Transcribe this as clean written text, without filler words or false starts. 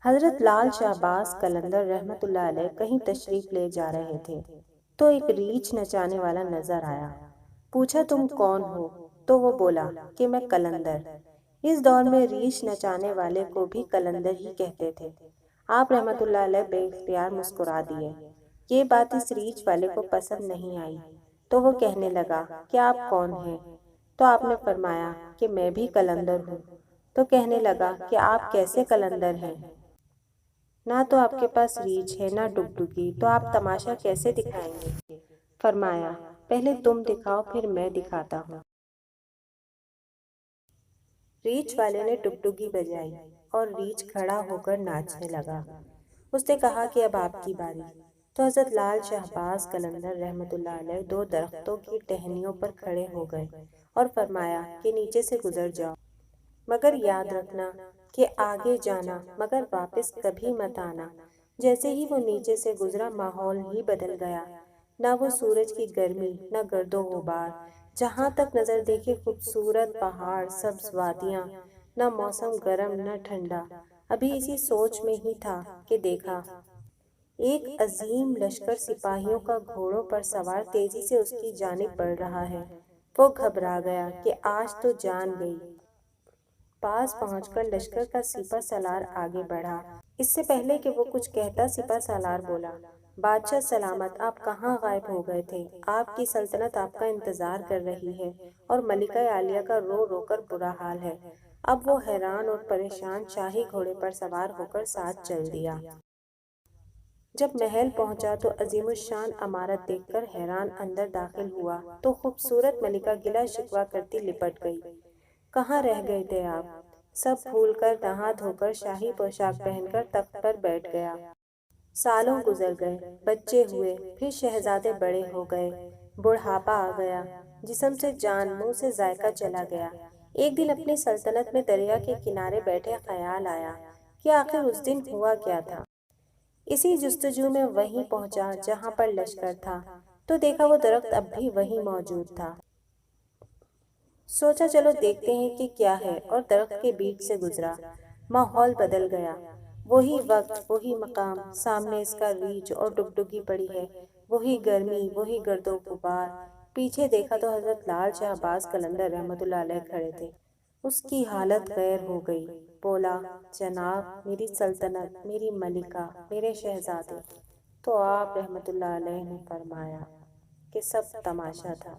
حضرت لال شہباز قلندر رحمت اللہ علیہ کہیں تشریف لے جا رہے تھے تو ایک ریچھ نچانے والا نظر آیا۔ پوچھا تم کون ہو؟ تو وہ بولا کہ میں قلندر۔ اس دور میں ریچھ نچانے والے کو بھی قلندر ہی کہتے تھے۔ آپ رحمت اللہ علیہ بے اختیار مسکرا دیے۔ یہ بات اس ریچھ والے کو پسند نہیں آئی تو وہ کہنے لگا کہ آپ کون ہیں؟ تو آپ نے فرمایا کہ میں بھی قلندر ہوں۔ تو کہنے لگا کہ آپ کیسے قلندر ہیں؟ نہ تو آپ کے پاس ریچھ ہے نہ ڈگڈگی، تو آپ تماشا کیسے دکھائیں گے؟ فرمایا پہلے تم دکھاؤ پھر میں دکھاتا ہوں۔ ریچھ والے نے ڈگڈگی بجائی اور ریچھ کھڑا ہو کر ناچنے لگا۔ اس نے کہا کہ اب آپ کی باری۔ تو حضرت لال شہباز قلندر رحمت اللہ علیہ دو درختوں کی ٹہنیوں پر کھڑے ہو گئے اور فرمایا کہ نیچے سے گزر جاؤ، مگر یاد رکھنا کہ آگے جانا مگر واپس کبھی مت آنا۔ جیسے ہی وہ نیچے سے گزرا ماحول ہی بدل گیا۔ نہ وہ سورج کی گرمی، نہ گرد و غبار، جہاں تک نظر دیکھے خوبصورت پہاڑ، سبز وادیاں، نہ موسم گرم نہ ٹھنڈا۔ ابھی اسی سوچ میں ہی تھا کہ دیکھا ایک عظیم لشکر سپاہیوں کا گھوڑوں پر سوار تیزی سے اس کی جانب بڑھ رہا ہے۔ وہ گھبرا گیا کہ آج تو جان گئی۔ پاس پہنچ کر لشکر کا سپہ سالار آگے بڑھا۔ اس سے پہلے کہ وہ کچھ کہتا سپہ سالار بولا، بادشاہ سلامت، آپ کہاں غائب ہو گئے تھے؟ آپ کی سلطنت آپ کا انتظار کر رہی ہے اور ملکہ عالیہ کا رو رو کر برا حال ہے۔ اب وہ حیران اور پریشان شاہی گھوڑے پر سوار ہو کر ساتھ چل دیا۔ جب محل پہنچا تو عظیم الشان عمارت دیکھ کر حیران اندر داخل ہوا تو خوبصورت ملکہ گلہ شکوہ کرتی لپٹ گئی۔ کہاں رہ گئے تھے آپ؟ سب بھول کر نہا دھو کر شاہی پوشاک پہن کر تخت پر بیٹھ گیا۔ سالوں گزر گئے، بچے ہوئے، پھر شہزادے بڑے ہو گئے، بڑھاپا آ گیا، جسم سے جان، منہ سے ذائقہ چلا گیا۔ ایک دن اپنی سلطنت میں دریا کے کنارے بیٹھے خیال آیا کہ آخر اس دن ہوا کیا تھا۔ اسی جستجو میں وہیں پہنچا جہاں پر لشکر تھا تو دیکھا وہ درخت اب بھی وہیں موجود تھا۔ سوچا چلو دیکھتے ہیں کہ کیا ہے، اور درخت کے بیچ سے گزرا۔ ماحول بدل گیا۔ وہی وقت، وہی مقام، سامنے اس کا ریچھ اور ڈگڈگی پڑی ہے، وہی گرمی، وہی گرد و غبار۔ پیچھے دیکھا تو حضرت لال شہباز قلندر رحمت اللہ علیہ کھڑے تھے۔ اس کی حالت غیر ہو گئی۔ بولا، جناب، میری سلطنت، میری ملکہ، میرے شہزادے۔ تو آپ رحمت اللہ علیہ نے فرمایا کہ سب تماشا تھا۔